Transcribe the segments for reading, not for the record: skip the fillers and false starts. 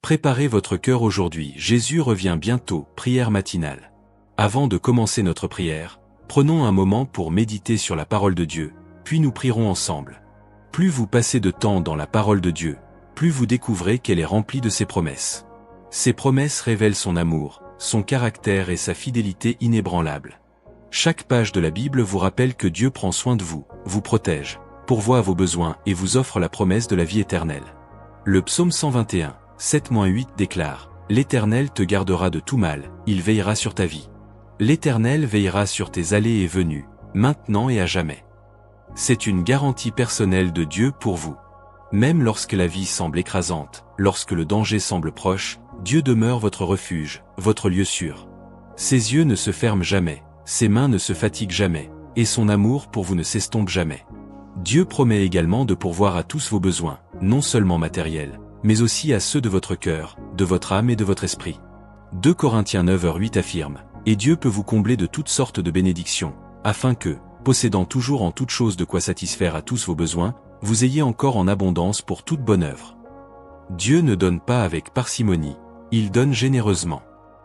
Préparez votre cœur aujourd'hui, Jésus revient bientôt, prière matinale. Avant de commencer notre prière, prenons un moment pour méditer sur la parole de Dieu, puis nous prierons ensemble. Plus vous passez de temps dans la parole de Dieu, plus vous découvrez qu'elle est remplie de ses promesses. Ces promesses révèlent son amour, son caractère et sa fidélité inébranlable. Chaque page de la Bible vous rappelle que Dieu prend soin de vous protège, pourvoit à vos besoins et vous offre la promesse de la vie éternelle. Le psaume 121, 7-8 déclare « L'Éternel te gardera de tout mal, il veillera sur ta vie. L'Éternel veillera sur tes allées et venues, maintenant et à jamais. » C'est une garantie personnelle de Dieu pour vous. Même lorsque la vie semble écrasante, lorsque le danger semble proche, Dieu demeure votre refuge, votre lieu sûr. Ses yeux ne se ferment jamais, ses mains ne se fatiguent jamais, et son amour pour vous ne s'estompe jamais. Dieu promet également de pourvoir à tous vos besoins, non seulement matériels, mais aussi à ceux de votre cœur, de votre âme et de votre esprit. 2 Corinthiens 9:8 affirme « Et Dieu peut vous combler de toutes sortes de bénédictions, afin que, possédant toujours en toutes choses de quoi satisfaire à tous vos besoins, vous ayez encore en abondance pour toute bonne œuvre. » Dieu ne donne pas avec parcimonie, il donne généreusement.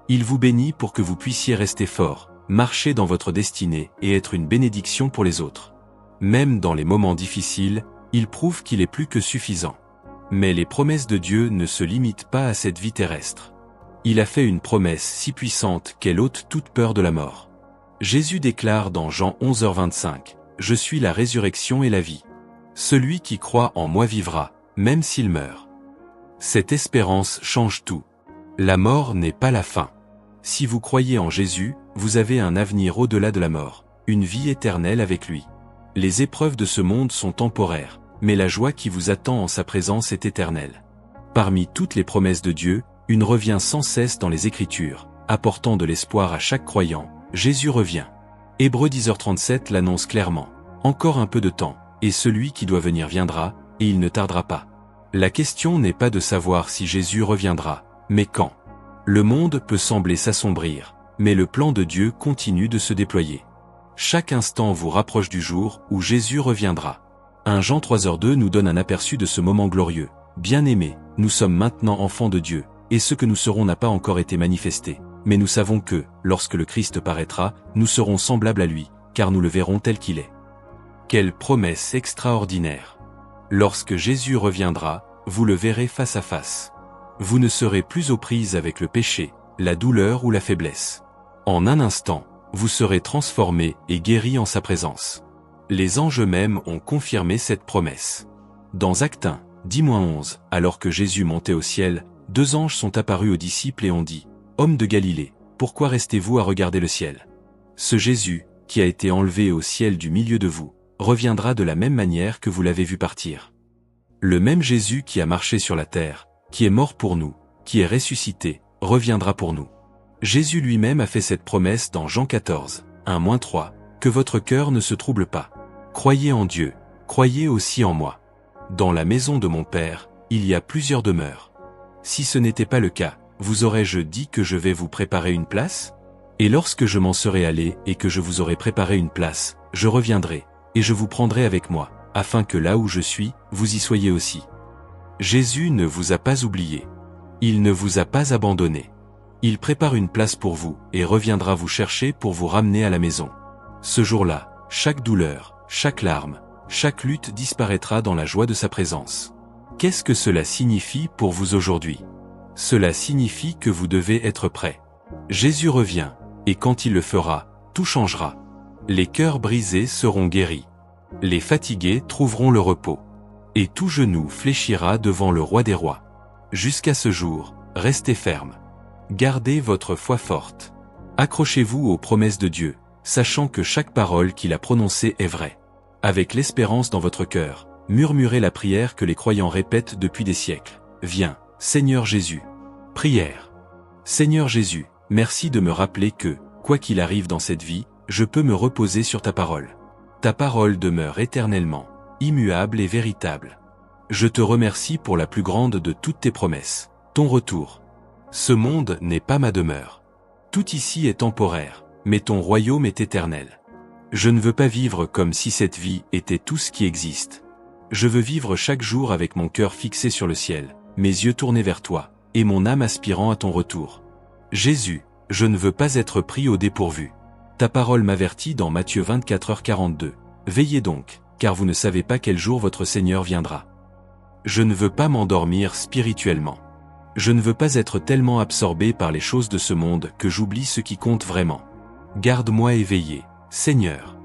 Il vous bénit pour que vous puissiez rester fort, marcher dans votre destinée et être une bénédiction pour les autres. Même dans les moments difficiles, il prouve qu'il est plus que suffisant. Mais les promesses de Dieu ne se limitent pas à cette vie terrestre. Il a fait une promesse si puissante qu'elle ôte toute peur de la mort. Jésus déclare dans Jean 11h25 « Je suis la résurrection et la vie. Celui qui croit en moi vivra, même s'il meurt. » Cette espérance change tout. La mort n'est pas la fin. Si vous croyez en Jésus, vous avez un avenir au-delà de la mort, une vie éternelle avec lui. Les épreuves de ce monde sont temporaires, mais la joie qui vous attend en sa présence est éternelle. Parmi toutes les promesses de Dieu, une revient sans cesse dans les Écritures, apportant de l'espoir à chaque croyant. Jésus revient. Hébreux 10h37 l'annonce clairement. Encore un peu de temps, et celui qui doit venir viendra, et il ne tardera pas. La question n'est pas de savoir si Jésus reviendra, mais quand. Le monde peut sembler s'assombrir, mais le plan de Dieu continue de se déployer. Chaque instant vous rapproche du jour où Jésus reviendra. 1 Jean 3h2 nous donne un aperçu de ce moment glorieux. Bien-aimés, nous sommes maintenant enfants de Dieu, et ce que nous serons n'a pas encore été manifesté. Mais nous savons que, lorsque le Christ paraîtra, nous serons semblables à lui, car nous le verrons tel qu'il est. Quelle promesse extraordinaire! Lorsque Jésus reviendra, vous le verrez face à face. Vous ne serez plus aux prises avec le péché, la douleur ou la faiblesse. En un instant, vous serez transformés et guéris en sa présence. Les anges eux-mêmes ont confirmé cette promesse. Dans Actes 1, 10-11, alors que Jésus montait au ciel, 2 anges sont apparus aux disciples et ont dit « Hommes de Galilée, pourquoi restez-vous à regarder le ciel? Ce Jésus, qui a été enlevé au ciel du milieu de vous, reviendra de la même manière que vous l'avez vu partir. » Le même Jésus qui a marché sur la terre, qui est mort pour nous, qui est ressuscité, reviendra pour nous. Jésus lui-même a fait cette promesse dans Jean 14, 1-3, « Que votre cœur ne se trouble pas. Croyez en Dieu, croyez aussi en moi. Dans la maison de mon Père, il y a plusieurs demeures. Si ce n'était pas le cas, vous aurais-je dit que je vais vous préparer une place? Et lorsque je m'en serai allé et que je vous aurai préparé une place, je reviendrai, et je vous prendrai avec moi, afin que là où je suis, vous y soyez aussi. » Jésus ne vous a pas oublié. Il ne vous a pas abandonné. Il prépare une place pour vous et reviendra vous chercher pour vous ramener à la maison. Ce jour-là, chaque douleur, chaque larme, chaque lutte disparaîtra dans la joie de sa présence. Qu'est-ce que cela signifie pour vous aujourd'hui? Cela signifie que vous devez être prêt. Jésus revient, et quand il le fera, tout changera. Les cœurs brisés seront guéris. Les fatigués trouveront le repos. Et tout genou fléchira devant le roi des rois. Jusqu'à ce jour, restez ferme. Gardez votre foi forte. Accrochez-vous aux promesses de Dieu, sachant que chaque parole qu'il a prononcée est vraie. Avec l'espérance dans votre cœur, murmurez la prière que les croyants répètent depuis des siècles. Viens, Seigneur Jésus. Prière. Seigneur Jésus, merci de me rappeler que, quoi qu'il arrive dans cette vie, je peux me reposer sur ta parole. Ta parole demeure éternellement, immuable et véritable. Je te remercie pour la plus grande de toutes tes promesses, ton retour. Ce monde n'est pas ma demeure. Tout ici est temporaire, mais ton royaume est éternel. Je ne veux pas vivre comme si cette vie était tout ce qui existe. Je veux vivre chaque jour avec mon cœur fixé sur le ciel, mes yeux tournés vers toi, et mon âme aspirant à ton retour. Jésus, je ne veux pas être pris au dépourvu. Ta parole m'avertit dans Matthieu 24h42. Veillez donc, car vous ne savez pas quel jour votre Seigneur viendra. Je ne veux pas m'endormir spirituellement. Je ne veux pas être tellement absorbé par les choses de ce monde que j'oublie ce qui compte vraiment. Garde-moi éveillé, Seigneur.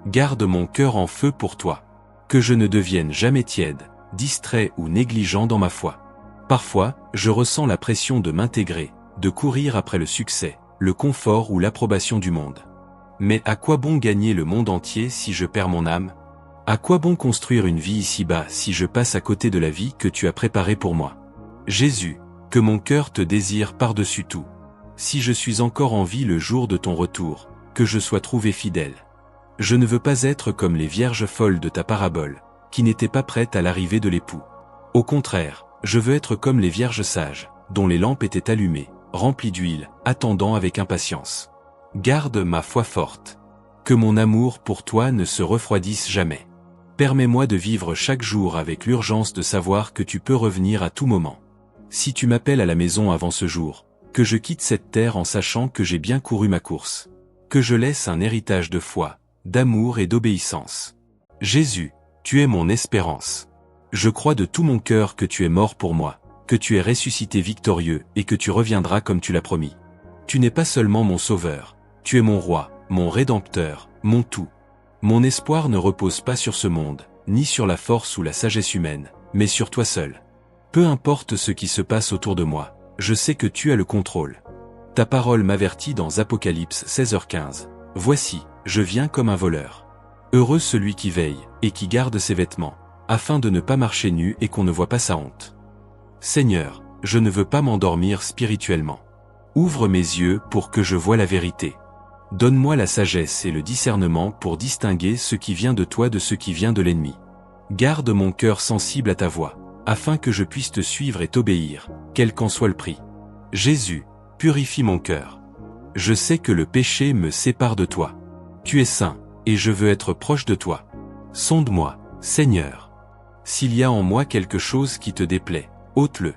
Garde mon cœur en feu pour toi. Que je ne devienne jamais tiède, distrait ou négligent dans ma foi. Parfois, je ressens la pression de m'intégrer, de courir après le succès, le confort ou l'approbation du monde. Mais à quoi bon gagner le monde entier si je perds mon âme? À quoi bon construire une vie ici-bas si je passe à côté de la vie que tu as préparée pour moi? Jésus, que mon cœur te désire par-dessus tout. Si je suis encore en vie le jour de ton retour, que je sois trouvé fidèle. Je ne veux pas être comme les vierges folles de ta parabole, qui n'étaient pas prêtes à l'arrivée de l'époux. Au contraire, je veux être comme les vierges sages, dont les lampes étaient allumées, remplies d'huile, attendant avec impatience. Garde ma foi forte. Que mon amour pour toi ne se refroidisse jamais. Permets-moi de vivre chaque jour avec l'urgence de savoir que tu peux revenir à tout moment. Si tu m'appelles à la maison avant ce jour, que je quitte cette terre en sachant que j'ai bien couru ma course. Que je laisse un héritage de foi, d'amour et d'obéissance. Jésus, tu es mon espérance. Je crois de tout mon cœur que tu es mort pour moi, que tu es ressuscité victorieux et que tu reviendras comme tu l'as promis. Tu n'es pas seulement mon sauveur, tu es mon roi, mon rédempteur, mon tout. Mon espoir ne repose pas sur ce monde, ni sur la force ou la sagesse humaine, mais sur toi seul. Peu importe ce qui se passe autour de moi, je sais que tu as le contrôle. Ta parole m'avertit dans Apocalypse 16h15. Voici, je viens comme un voleur. Heureux celui qui veille, et qui garde ses vêtements, afin de ne pas marcher nu et qu'on ne voit pas sa honte. Seigneur, je ne veux pas m'endormir spirituellement. Ouvre mes yeux pour que je voie la vérité. Donne-moi la sagesse et le discernement pour distinguer ce qui vient de toi de ce qui vient de l'ennemi. Garde mon cœur sensible à ta voix, afin que je puisse te suivre et t'obéir, quel qu'en soit le prix. Jésus, purifie mon cœur. Je sais que le péché me sépare de toi. Tu es saint, et je veux être proche de toi. Sonde-moi, Seigneur. S'il y a en moi quelque chose qui te déplaît, ôte-le.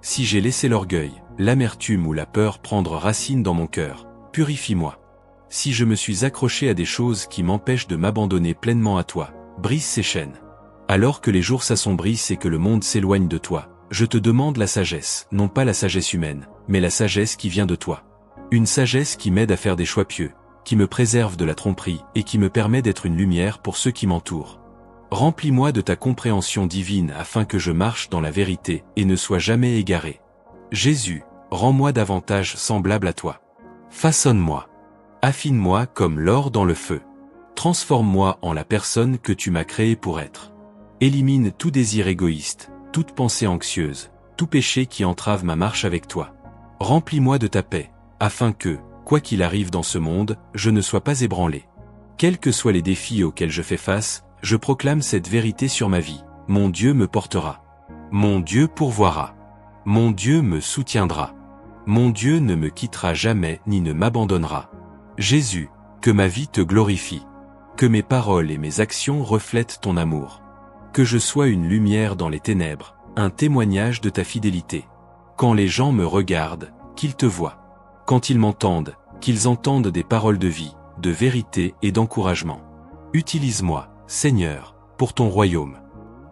Si j'ai laissé l'orgueil, l'amertume ou la peur prendre racine dans mon cœur, purifie-moi. Si je me suis accroché à des choses qui m'empêchent de m'abandonner pleinement à toi, brise ces chaînes. Alors que les jours s'assombrissent et que le monde s'éloigne de toi, je te demande la sagesse, non pas la sagesse humaine, mais la sagesse qui vient de toi. Une sagesse qui m'aide à faire des choix pieux, qui me préserve de la tromperie et qui me permet d'être une lumière pour ceux qui m'entourent. Remplis-moi de ta compréhension divine afin que je marche dans la vérité et ne sois jamais égaré. Jésus, rends-moi davantage semblable à toi. Façonne-moi. Affine-moi comme l'or dans le feu. Transforme-moi en la personne que tu m'as créée pour être. Élimine tout désir égoïste, toute pensée anxieuse, tout péché qui entrave ma marche avec toi. Remplis-moi de ta paix, afin que, quoi qu'il arrive dans ce monde, je ne sois pas ébranlé. Quels que soient les défis auxquels je fais face, je proclame cette vérité sur ma vie. Mon Dieu me portera. Mon Dieu pourvoira. Mon Dieu me soutiendra. Mon Dieu ne me quittera jamais ni ne m'abandonnera. Jésus, que ma vie te glorifie. Que mes paroles et mes actions reflètent ton amour. Que je sois une lumière dans les ténèbres, un témoignage de ta fidélité. Quand les gens me regardent, qu'ils te voient. Quand ils m'entendent, qu'ils entendent des paroles de vie, de vérité et d'encouragement. Utilise-moi, Seigneur, pour ton royaume.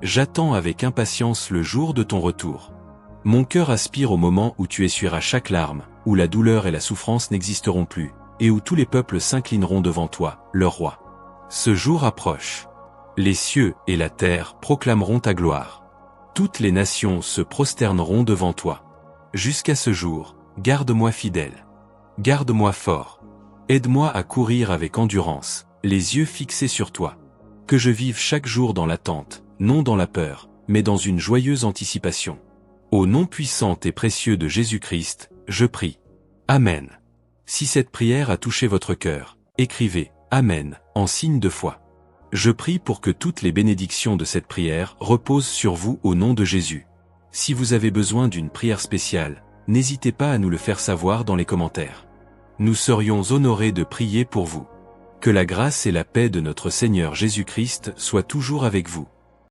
J'attends avec impatience le jour de ton retour. Mon cœur aspire au moment où tu essuieras chaque larme, où la douleur et la souffrance n'existeront plus, et où tous les peuples s'inclineront devant toi, leur roi. Ce jour approche. Les cieux et la terre proclameront ta gloire. Toutes les nations se prosterneront devant toi. Jusqu'à ce jour, garde-moi fidèle. Garde-moi fort. Aide-moi à courir avec endurance, les yeux fixés sur toi. Que je vive chaque jour dans l'attente, non dans la peur, mais dans une joyeuse anticipation. Au nom puissant et précieux de Jésus-Christ, je prie. Amen. Si cette prière a touché votre cœur, écrivez « Amen » en signe de foi. Je prie pour que toutes les bénédictions de cette prière reposent sur vous au nom de Jésus. Si vous avez besoin d'une prière spéciale, n'hésitez pas à nous le faire savoir dans les commentaires. Nous serions honorés de prier pour vous. Que la grâce et la paix de notre Seigneur Jésus-Christ soient toujours avec vous.